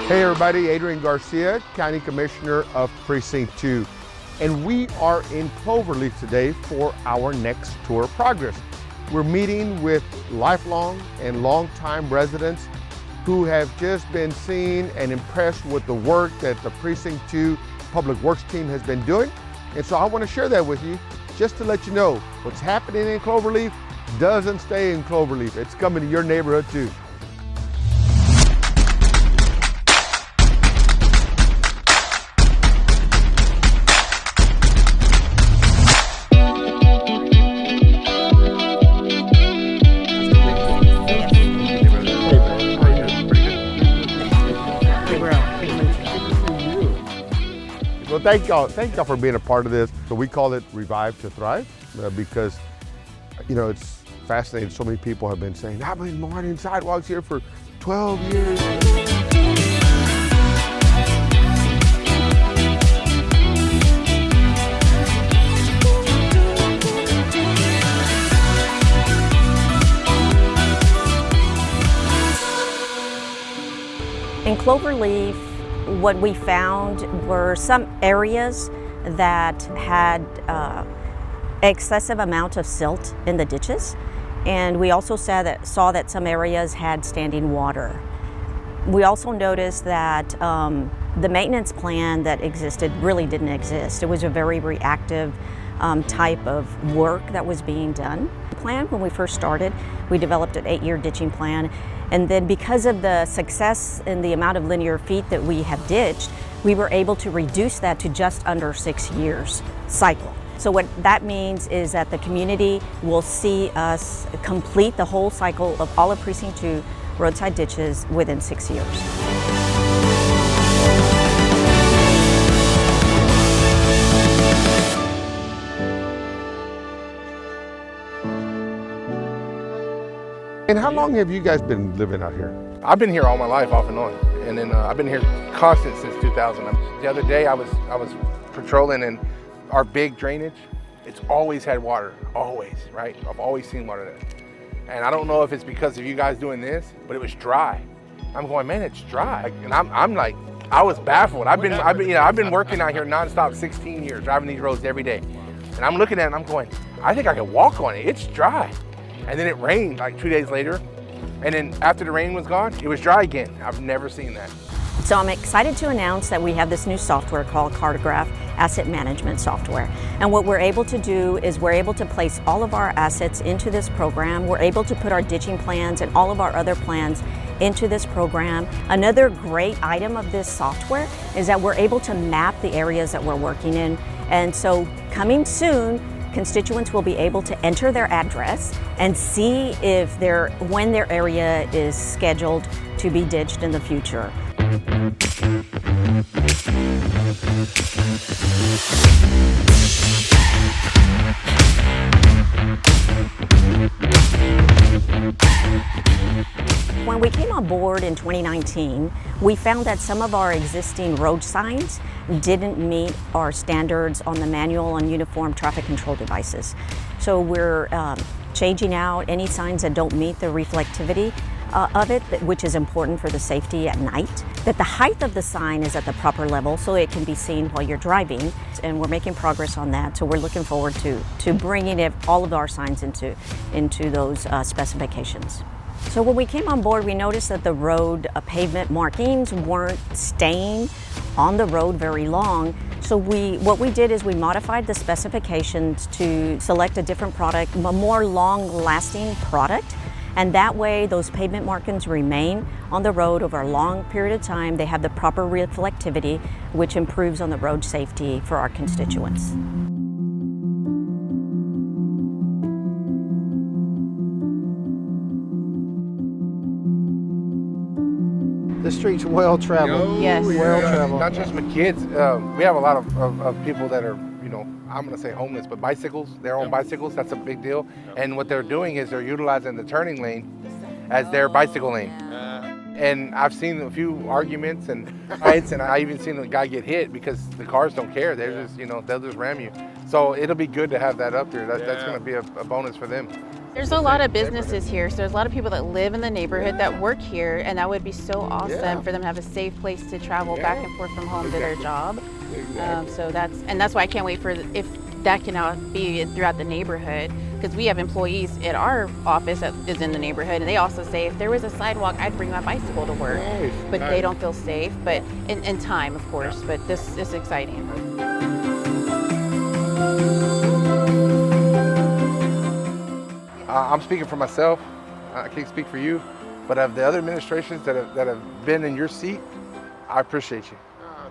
Hey everybody, Adrian Garcia, County Commissioner of Precinct 2. And we are in Cloverleaf today for our next tour of progress. We're meeting with lifelong and longtime residents who have just been seen and impressed with the work that the Precinct 2 Public Works team has been doing. And so I want to share that with you just to let you know what's happening in Cloverleaf doesn't stay in Cloverleaf. It's coming to your neighborhood too. Well, thank y'all for being a part of this. So we call it Revive to Thrive because, you know, it's fascinating. So many people have been saying, I've been lining sidewalks here for 12 years. In Cloverleaf, what we found were some areas that had excessive amount of silt in the ditches, and we also saw that some areas had standing water. We also noticed that the maintenance plan that existed really didn't exist. It was a very reactive type of work that was being done. The plan, when we first started, we developed an 8-year ditching plan. And then because of the success and the amount of linear feet that we have ditched, we were able to reduce that to just under 6 years cycle. So what that means is that the community will see us complete the whole cycle of all of Precinct 2 roadside ditches within 6 years. And how long have you guys been living out here? I've been here all my life, off and on, and then I've been here constant since 2000. The other day I was patrolling, and our big drainage, it's always had water, always, right? I've always seen water there, and I don't know if it's because of you guys doing this, but it was dry. I'm going, man, it's dry, and I'm like, I was baffled. I've been working out here nonstop 16 years, driving these roads every day, and I'm looking at it and I'm going, I think I could walk on it. It's dry. And then it rained like 2 days later. And then after the rain was gone, it was dry again. I've never seen that. So I'm excited to announce that we have this new software called Cartograph Asset Management Software. And what we're able to do is we're able to place all of our assets into this program. We're able to put our ditching plans and all of our other plans into this program. Another great item of this software is that we're able to map the areas that we're working in. And so coming soon, constituents will be able to enter their address and see if when their area is scheduled to be ditched in the future. When we came on board in 2019, we found that some of our existing road signs didn't meet our standards on the manual and uniform traffic control devices. So we're changing out any signs that don't meet the reflectivity of it, which is important for the safety at night. That the height of the sign is at the proper level so it can be seen while you're driving, and we're making progress on that. So we're looking forward to bringing all of our signs into those specifications. So when we came on board, we noticed that the road pavement markings weren't staying on the road very long. So what we did is we modified the specifications to select a different product, a more long-lasting product. And that way, those pavement markings remain on the road over a long period of time. They have the proper reflectivity, which improves on the road safety for our constituents. The street's well traveled. Yes. Well traveled. Not just with kids. We have a lot of people that are, you know, I'm going to say homeless, but bicycles, their own bicycles, that's a big deal. And what they're doing is they're utilizing the turning lane as their bicycle lane. And I've seen a few arguments and fights, and I even seen a guy get hit because the cars don't care. They're just, you know, they'll just ram you. So it'll be good to have that up there. That's going to be a bonus for them. There's a lot of businesses here, so there's a lot of people that live in the neighborhood that work here, and that would be so awesome for them to have a safe place to travel back and forth from home to their job. So that's why I can't wait for if that can now be throughout the neighborhood, because we have employees at our office that is in the neighborhood, and they also say if there was a sidewalk, I'd bring my bicycle to work, but they don't feel safe. But in time, of course. But this is exciting. I'm speaking for myself. I can't speak for you, but of the other administrations that have been in your seat, I appreciate you.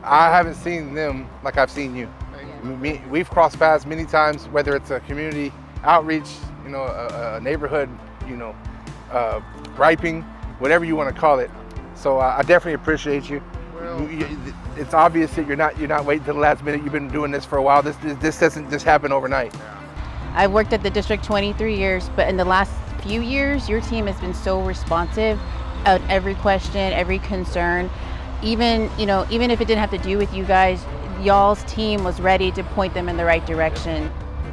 I haven't seen them like I've seen you. We've crossed paths many times, whether it's a community outreach, a neighborhood, griping, whatever you want to call it. So I definitely appreciate you. It's obvious that you're not waiting till the last minute. You've been doing this for a while. This doesn't just happen overnight. I've worked at the district 23 years, but in the last few years, your team has been so responsive at every question, every concern. Even if it didn't have to do with you guys, y'all's team was ready to point them in the right direction.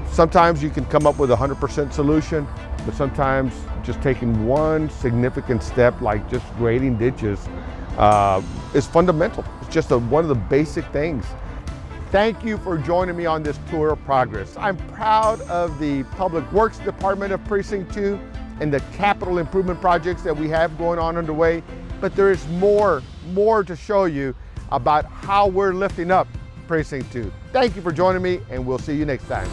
Sometimes you can come up with a 100% solution, but sometimes just taking one significant step, like just grading ditches, is fundamental. It's just one of the basic things. Thank you for joining me on this tour of progress. I'm proud of the Public Works Department of Precinct 2 and the capital improvement projects that we have going on underway, but there is more to show you about how we're lifting up Precinct 2. Thank you for joining me, and we'll see you next time.